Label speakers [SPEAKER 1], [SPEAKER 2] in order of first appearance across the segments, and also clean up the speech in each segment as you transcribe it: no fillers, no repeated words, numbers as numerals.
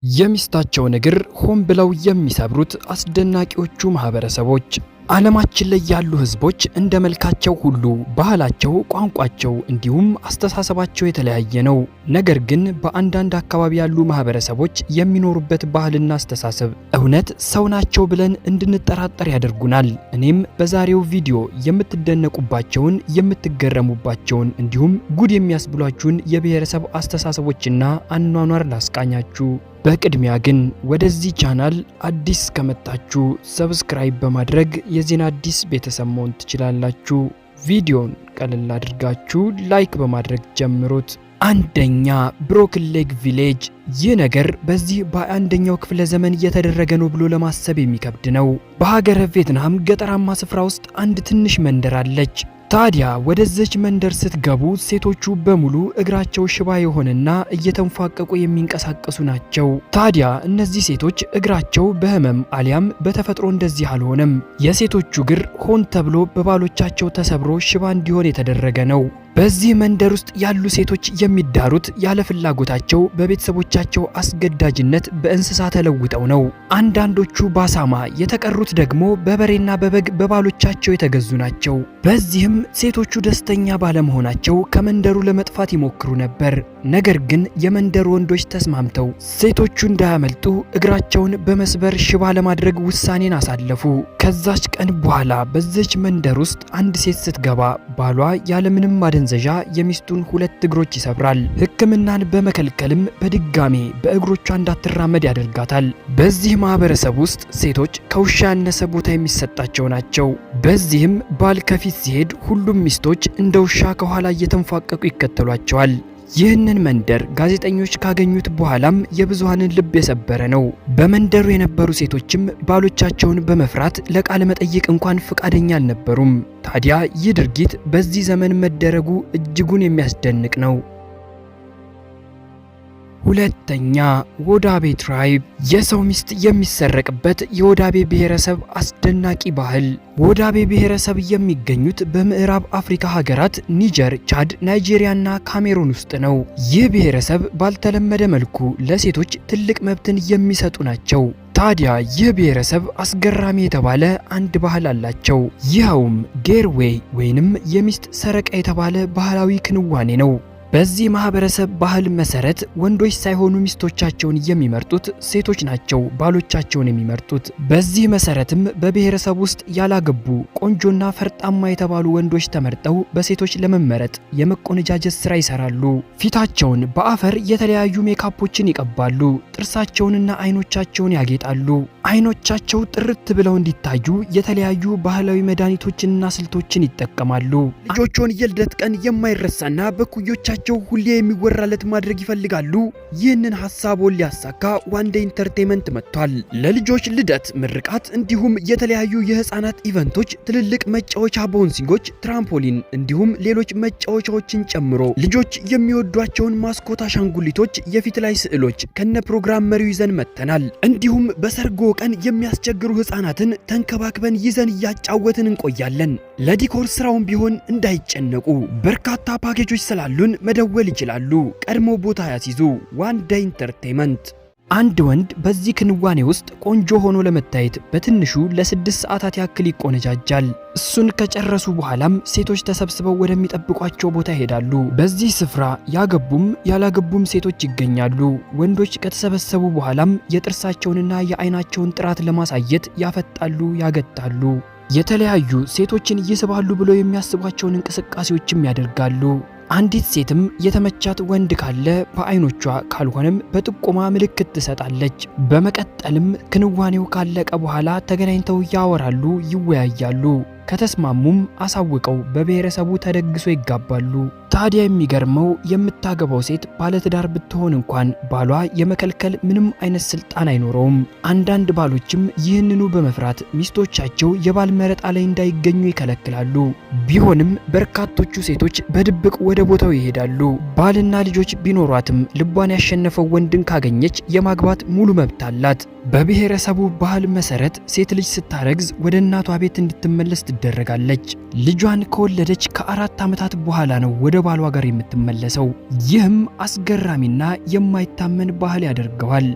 [SPEAKER 1] የሚስታቸውን እግር ሆን ብለው የሚሰብሩት አስደናቂዎቹ ማህበረሰቦች። ዓለማችን ላይ ያሉ ህዝቦች እንደ መልካቸው ሁሉ ባህላቸው፣ ቋንቋቸው እንዲሁም አስተሳሰባቸው የተለያየ ነው። ነገር ግን በአንዳንድ አካባቢ ያሉ ማህበረሰቦች የሚኖሩበት ባህልና አስተሳሰብ እውነት ሰው ናቸው ብለን እንድንጠራጠር ያደርጉናል። እኔም በዛሬው ቪዲዮ የምትደነቁባቸውን፣ የምትገረሙባቸውን እንዲሁም ጉድ የሚያስብሏችሁን የብሔረሰብ አስተሳሰቦችና አኗኗር ላስቃኛችሁ። በቅድሚያ ግን ወደዚህ ቻናል አዲስ ከመጣችሁ ሰብስክራይብ በማድረግ የዜና አዲስ ቤተሰብ መሆን ትችላላችሁ። ቪዲዮን ቀለል አድርጋችሁ ላይክ በማድረግ ጀምሩት። አንደኛ ብሮክን ሌግ ቪሌጅ። ይህ ነገር በዚህ በ21ኛው ክፍለ ዘመን እየተደረገ ነው ብሎ ለማሰብ የሚከብድ ነው። በሀገረ ቪየትናም ገጠራማ ስፍራ ውስጥ አንድ ትንሽ መንደር አለች። ታዲያ ወደዚች መንደር ስትገቡ ሴቶቹ በሙሉ እግራቸው ሽባ የሆነና እየተንፏቀቁ የሚንቀሳቀሱ ናቸው። ታዲያ እነዚህ ሴቶች እግራቸው በህመም አሊያም በተፈጥሮ እንደዚህ አልሆነም። የሴቶቹ እግር ሆን ተብሎ በባሎቻቸው ተሰብሮ ሽባ እንዲሆን የተደረገ ነው። በዚህ መንደር ውስጥ ያሉ ሴቶች የሚዳሩት ያለ ፍላጎታቸው በቤተሰቦቻቸው አስገዳጅነት በእንስሳ ተለውጠው ነው። አንዳንዶቹ ባሳማ፣ የተቀሩት ደግሞ በበሬና በበግ በባሎቻቸው የተገዙ ናቸው። በዚህም ሴቶቹ ደስተኛ ባለመሆናቸው ከመንደሩ ለመጥፋት ይሞክሩ ነበር። ነገር ግን የመንደሩ ወንዶች ተስማምተው ሴቶቹ እንዳያመልጡ እግራቸውን በመስበር ሽባ ለማድረግ ውሳኔን አሳለፉ። ከዛች ቀን በኋላ በዚች መንደር ውስጥ አንድ ሴት ስትገባ ባሏ ያለምንም ማደንዘዣ የሚስቱን ሁለት እግሮች ይሰብራል። ሕክምናን በመከልከልም በድጋሜ በእግሮቿ እንዳትራመድ ያደርጋታል። በዚህ ማህበረሰብ ውስጥ ሴቶች ከውሻ ያነሰ ቦታ የሚሰጣቸው ናቸው። በዚህም ባል ከፊት ሲሄድ ሁሉም ሚስቶች እንደ ውሻ ከኋላ እየተንፏቀቁ ይከተሏቸዋል። ይህንን መንደር ጋዜጠኞች ካገኙት በኋላም የብዙሃንን ልብ የሰበረ ነው። በመንደሩ የነበሩ ሴቶችም ባሎቻቸውን በመፍራት ለቃለ መጠይቅ እንኳን ፈቃደኛ አልነበሩም። ታዲያ ይህ ድርጊት በዚህ ዘመን መደረጉ እጅጉን የሚያስደንቅ ነው። ሁለተኛ ወዳቤ ትራይብ። የሰው ሚስት የሚሰረቅበት የወዳቤ ብሔረሰብ አስደናቂ ባህል። ወዳቤ ብሔረሰብ የሚገኙት በምዕራብ አፍሪካ ሀገራት ኒጀር፣ ቻድ፣ ናይጄሪያና ካሜሩን ውስጥ ነው። ይህ ብሔረሰብ ባልተለመደ መልኩ ለሴቶች ትልቅ መብትን የሚሰጡ ናቸው። ታዲያ ይህ ብሔረሰብ አስገራሚ የተባለ አንድ ባህል አላቸው። ይኸውም ጌርዌይ ወይንም የሚስት ሰረቃ የተባለ ባህላዊ ክንዋኔ ነው። በዚህ ማህበረሰብ ባህል መሰረት ወንዶች ሳይሆኑ ሚስቶቻቸውን የሚመርጡት ሴቶች ናቸው ባሎቻቸውን የሚመርጡት። በዚህ መሰረትም በብሔረሰብ ውስጥ ያላገቡ ቆንጆና ፈርጣማ የተባሉ ወንዶች ተመርጠው በሴቶች ለመመረጥ የመቆነጃጀት ስራ ይሰራሉ። ፊታቸውን በአፈር የተለያዩ ሜካፖችን ይቀባሉ። ጥርሳቸውንና አይኖቻቸውን ያጌጣሉ። አይኖቻቸው ጥርት ብለው እንዲታዩ የተለያዩ ባህላዊ መድኃኒቶችንና ስልቶችን ይጠቀማሉ። ልጆቹን የልደት ቀን የማይረሳና በኩዮቻቸው ሁሌ የሚወራለት ማድረግ ይፈልጋሉ። ይህንን ሐሳቡን ሊያሳካ ዋንዴ ኢንተርቴይንመንት መጥቷል። ለልጆች ልደት፣ ምርቃት እንዲሁም የተለያዩ የህፃናት ኢቨንቶች ትልልቅ መጫወቻ ቦንሲንጎች፣ ትራምፖሊን እንዲሁም ሌሎች መጫወቻዎችን ጨምሮ ልጆች የሚወዷቸውን ማስኮት አሻንጉሊቶች፣ የፊት ላይ ስዕሎች ከነ ፕሮግራም መሪው ይዘን መጥተናል። እንዲሁም በሰርጎ ቀን የሚያስቸግሩ ህፃናትን ተንከባክበን ይዘን እያጫወትን እንቆያለን። ለዲኮር ስራውን ቢሆን እንዳይጨነቁ በርካታ ፓኬጆች ስላሉን መደወል ይችላሉ። ቀድሞ ቦታ ያስይዙ። ዋንዴ ኢንተርቴይንመንት። አንድ ወንድ በዚህ ክንዋኔ ውስጥ ቆንጆ ሆኖ ለመታየት በትንሹ ለ6 ሰዓታት ያክል ይቆነጃጃል። እሱን ከጨረሱ በኋላም ሴቶች ተሰብስበው ወደሚጠብቋቸው ቦታ ይሄዳሉ። በዚህ ስፍራ ያገቡም ያላገቡም ሴቶች ይገኛሉ። ወንዶች ከተሰበሰቡ በኋላም የጥርሳቸውንና የአይናቸውን ጥራት ለማሳየት ያፈጣሉ፣ ያገጣሉ። የተለያዩ ሴቶችን ይስባሉ ብለው የሚያስቧቸውን እንቅስቃሴዎችም ያደርጋሉ። አንዲት ሴትም የተመቻት ወንድ ካለ በአይኖቿ ካልሆነም በጥቆማ ምልክት ትሰጣለች። በመቀጠልም ክንዋኔው ካለቀ በኋላ ተገናኝተው ያወራሉ፣ ይወያያሉ። ከተስማሙም አሳውቀው በብሔረሰቡ ተደግሶ ይጋባሉ። ታዲያ የሚገርመው የምታገባው ሴት ባለትዳር ብትሆን እንኳን ባሏ የመከልከል ምንም አይነት ስልጣን አይኖረውም። አንዳንድ ባሎችም ይህንኑ በመፍራት ሚስቶቻቸው የባል መረጣ ላይ እንዳይገኙ ይከለክላሉ። ቢሆንም በርካቶቹ ሴቶች በድብቅ ወደ ቦታው ይሄዳሉ። ባልና ልጆች ቢኖሯትም ልቧን ያሸነፈው ወንድን ካገኘች የማግባት ሙሉ መብት አላት። በብሔረሰቡ ባህል መሰረት ሴት ልጅ ስታረግዝ ወደ እናቷ ቤት እንድትመለስ ትደረጋለች። ልጇን ከወለደች ከ4 ዓመታት በኋላ ነው ወደ ባሏ ጋር የምትመለሰው። ይህም አስገራሚና የማይታመን ባህል ያደርገዋል።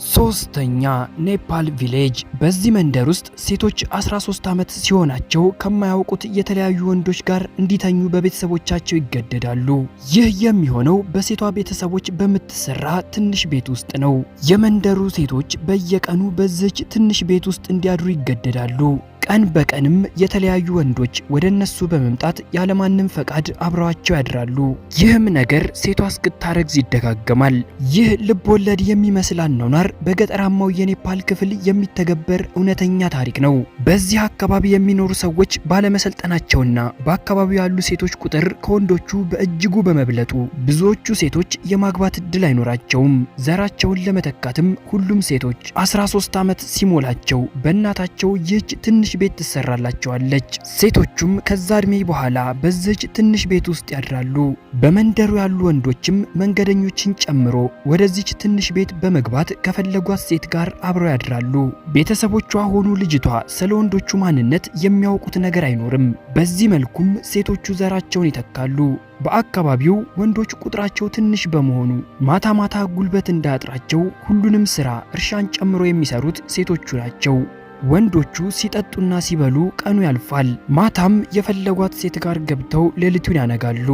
[SPEAKER 1] ሶስተኛ ኔፓል ቪሌጅ። በዚህ መንደር ውስጥ ሴቶች 13 ዓመት ሲሆናቸው ከማያውቁት የተለያዩ ወንዶች ጋር እንዲተኙ በቤተሰቦቻቸው ይገደዳሉ። ይህ የሚሆነው በሴቷ ቤተሰቦች በምትሰራ ትንሽ ቤት ውስጥ ነው። የመንደሩ ሴቶች በየቀኑ በዚህች ትንሽ ቤት ውስጥ እንዲያድሩ ይገደዳሉ። ቀን በቀንም የተለያዩ ወንዶች ወደ እነሱ በመምጣት ያለማንም ፈቃድ አብረዋቸው ያድራሉ። ይህም ነገር ሴቷ እስክታረግዝ ይደጋገማል። ይህ ልብ ወለድ የሚመስል አኗኗር በገጠራማው የኔፓል ክፍል የሚተገበር እውነተኛ ታሪክ ነው። በዚህ አካባቢ የሚኖሩ ሰዎች ባለመሰልጠናቸውና በአካባቢው ያሉ ሴቶች ቁጥር ከወንዶቹ በእጅጉ በመብለጡ ብዙዎቹ ሴቶች የማግባት እድል አይኖራቸውም። ዘራቸውን ለመተካትም ሁሉም ሴቶች 13 ዓመት ሲሞላቸው በእናታቸው ይህች ትንሽ ቤት ትሰራላቸዋለች። ሴቶቹም ከዛ እድሜ በኋላ በዚህች ትንሽ ቤት ውስጥ ያድራሉ። በመንደሩ ያሉ ወንዶችም መንገደኞችን ጨምሮ ወደዚች ትንሽ ቤት በመግባት ከፈለጓት ሴት ጋር አብረው ያድራሉ። ቤተሰቦቿ ሆኑ ልጅቷ ስለ ወንዶቹ ማንነት የሚያውቁት ነገር አይኖርም። በዚህ መልኩም ሴቶቹ ዘራቸውን ይተካሉ። በአካባቢው ወንዶች ቁጥራቸው ትንሽ በመሆኑ ማታ ማታ ጉልበት እንዳያጥራቸው ሁሉንም ስራ እርሻን ጨምሮ የሚሰሩት ሴቶቹ ናቸው። ወንዶቹ ሲጠጡና ሲበሉ ቀኑ ያልፋል። ማታም የፈለጓት ሴት ጋር ገብተው ሌሊቱን ያነጋሉ።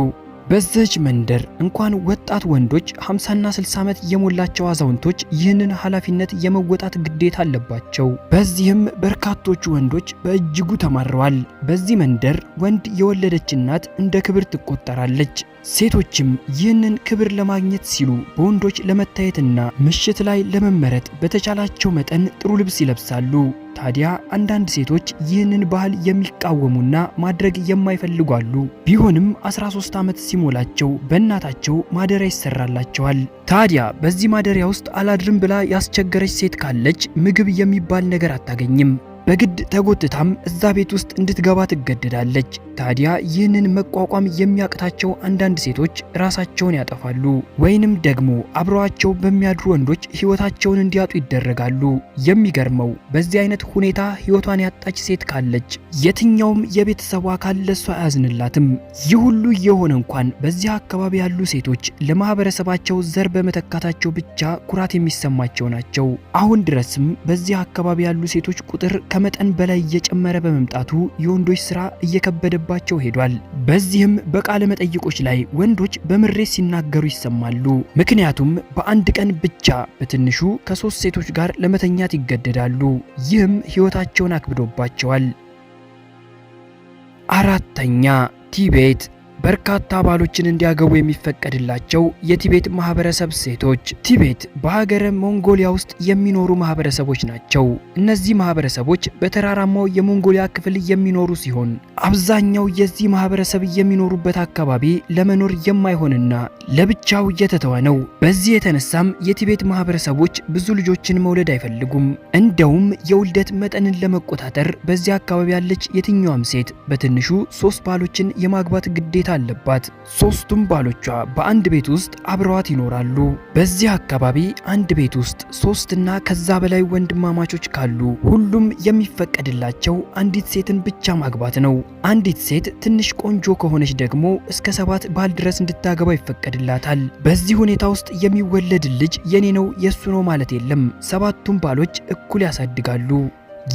[SPEAKER 1] በዚህች መንደር እንኳን ወጣት ወንዶች 50ና 60 ዓመት የሞላቸው አዛውንቶች ይህንን ኃላፊነት የመወጣት ግዴታ አለባቸው። በዚህም በርካቶቹ ወንዶች በእጅጉ ተማረዋል። በዚህ መንደር ወንድ የወለደች እናት እንደ ክብር ትቆጠራለች። ሴቶችም ይህንን ክብር ለማግኘት ሲሉ በወንዶች ለመታየትና ምሽት ላይ ለመመረጥ በተቻላቸው መጠን ጥሩ ልብስ ይለብሳሉ። ታዲያ አንዳንድ ሴቶች ይህንን ባህል የሚቃወሙና ማድረግ የማይፈልጉ አሉ። ቢሆንም 13 ዓመት ሲሞላቸው በእናታቸው ማደሪያ ይሰራላቸዋል። ታዲያ በዚህ ማደሪያ ውስጥ አላድርም ብላ ያስቸገረች ሴት ካለች ምግብ የሚባል ነገር አታገኝም። በግድ ተጎትታም እዛ ቤት ውስጥ እንድትገባ ትገደዳለች። ታዲያ ይህንን መቋቋም የሚያቅታቸው አንዳንድ ሴቶች ራሳቸውን ያጠፋሉ፣ ወይንም ደግሞ አብረዋቸው በሚያድሩ ወንዶች ሕይወታቸውን እንዲያጡ ይደረጋሉ። የሚገርመው በዚህ አይነት ሁኔታ ሕይወቷን ያጣች ሴት ካለች የትኛውም የቤተሰቡ አካል ለሷ አያዝንላትም። ይህ ሁሉ የሆነ እንኳን በዚህ አካባቢ ያሉ ሴቶች ለማህበረሰባቸው ዘር በመተካታቸው ብቻ ኩራት የሚሰማቸው ናቸው። አሁን ድረስም በዚህ አካባቢ ያሉ ሴቶች ቁጥር ከመጠን በላይ እየጨመረ በመምጣቱ የወንዶች ስራ እየከበደባቸው ሄዷል። በዚህም በቃለ መጠይቆች ላይ ወንዶች በምሬት ሲናገሩ ይሰማሉ። ምክንያቱም በአንድ ቀን ብቻ በትንሹ ከ3 ሴቶች ጋር ለመተኛት ይገደዳሉ። ይህም ሕይወታቸውን አክብዶባቸዋል። አራተኛ ቲቤት። በርካታ ባሎችን እንዲያገቡ የሚፈቀድላቸው የቲቤት ማህበረሰብ ሴቶች። ቲቤት በሀገረ ሞንጎሊያ ውስጥ የሚኖሩ ማህበረሰቦች ናቸው። እነዚህ ማህበረሰቦች በተራራማው የሞንጎሊያ ክፍል የሚኖሩ ሲሆን አብዛኛው የዚህ ማህበረሰብ የሚኖሩበት አካባቢ ለመኖር የማይሆንና ለብቻው የተተወ ነው። በዚህ የተነሳም የቲቤት ማህበረሰቦች ብዙ ልጆችን መውለድ አይፈልጉም። እንደውም የውልደት መጠንን ለመቆጣጠር በዚህ አካባቢ ያለች የትኛዋም ሴት በትንሹ 3 ባሎችን የማግባት ግዴታ አለባት። 3ቱም ባሎቿ በአንድ ቤት ውስጥ አብረዋት ይኖራሉ። በዚህ አካባቢ አንድ ቤት ውስጥ 3 እና ከዛ በላይ ወንድማማቾች ካሉ ሁሉም የሚፈቀድላቸው አንዲት ሴትን ብቻ ማግባት ነው። አንዲት ሴት ትንሽ ቆንጆ ከሆነች ደግሞ እስከ 7 ባል ድረስ እንድታገባ ይፈቀድላታል። በዚህ ሁኔታ ውስጥ የሚወለድ ልጅ የኔ ነው የሱ ነው ማለት የለም። 7ቱም ባሎች እኩል ያሳድጋሉ።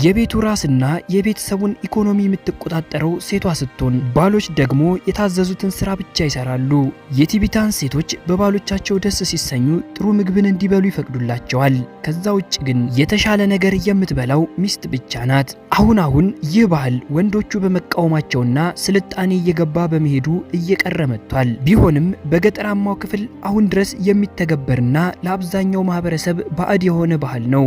[SPEAKER 1] የቤቱ ራስና የቤተሰቡን ኢኮኖሚ የምትቆጣጠረው ሴቷ ስትሆን ባሎች ደግሞ የታዘዙትን ስራ ብቻ ይሰራሉ። የቲቤታን ሴቶች በባሎቻቸው ደስ ሲሰኙ ጥሩ ምግብን እንዲበሉ ይፈቅዱላቸዋል። ከዛ ውጭ ግን የተሻለ ነገር የምትበላው ሚስት ብቻ ናት። አሁን ይህ ባህል ወንዶቹ በመቃወማቸውና ስልጣኔ እየገባ በመሄዱ እየቀረ መጥቷል። ቢሆንም በገጠራማው ክፍል አሁን ድረስ የሚተገበርና ለአብዛኛው ማህበረሰብ ባዕድ የሆነ ባህል ነው።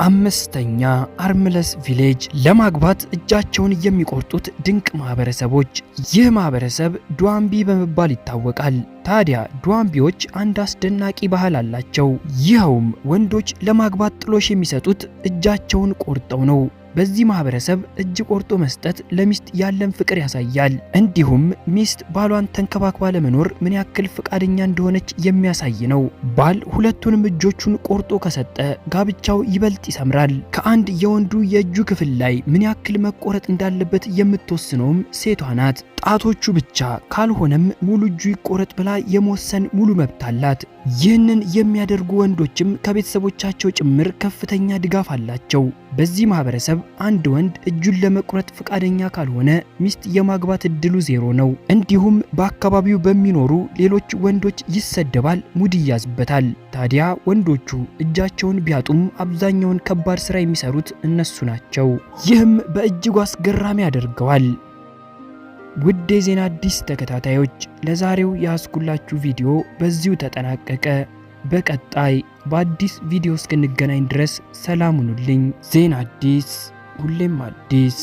[SPEAKER 1] አምስተኛ አርምለስ ቪሌጅ። ለማግባት እጃቸውን የሚቆርጡት ድንቅ ማህበረሰቦች። ይህ ማህበረሰብ ዱዋምቢ በመባል ይታወቃል። ታዲያ ዱዋምቢዎች አንድ አስደናቂ ባህል አላቸው። ይኸውም ወንዶች ለማግባት ጥሎሽ የሚሰጡት እጃቸውን ቆርጠው ነው። በዚህ ማህበረሰብ እጅ ቆርጦ መስጠት ለሚስት ያለን ፍቅር ያሳያል። እንዲሁም ሚስት ባሏን ተንከባክባ ለመኖር ምን ያክል ፍቃደኛ እንደሆነች የሚያሳይ ነው። ባል ሁለቱንም እጆቹን ቆርጦ ከሰጠ ጋብቻው ይበልጥ ይሰምራል። ከአንድ የወንዱ የእጁ ክፍል ላይ ምን ያክል መቆረጥ እንዳለበት የምትወስነውም ሴቷ ናት። ጣቶቹ ብቻ ካልሆነም ሙሉ እጁ ይቆረጥ ብላ የመወሰን ሙሉ መብት አላት። ይህንን የሚያደርጉ ወንዶችም ከቤተሰቦቻቸው ጭምር ከፍተኛ ድጋፍ አላቸው። በዚህ ማህበረሰብ አንድ ወንድ እጁን ለመቁረጥ ፍቃደኛ ካልሆነ ሚስት የማግባት እድሉ ዜሮ ነው። እንዲሁም በአካባቢው በሚኖሩ ሌሎች ወንዶች ይሰደባል፣ ሙድ ይያዝበታል። ታዲያ ወንዶቹ እጃቸውን ቢያጡም አብዛኛውን ከባድ ስራ የሚሰሩት እነሱ ናቸው። ይህም በእጅጉ አስገራሚ ያደርገዋል። ውድ የዜና አዲስ ተከታታዮች ለዛሬው ያስኩላችሁ ቪዲዮ በዚሁ ተጠናቀቀ። በቀጣይ በአዲስ ቪዲዮ እስክንገናኝ ድረስ ሰላም ሁኑልኝ። ዜና አዲስ ሁሌም አዲስ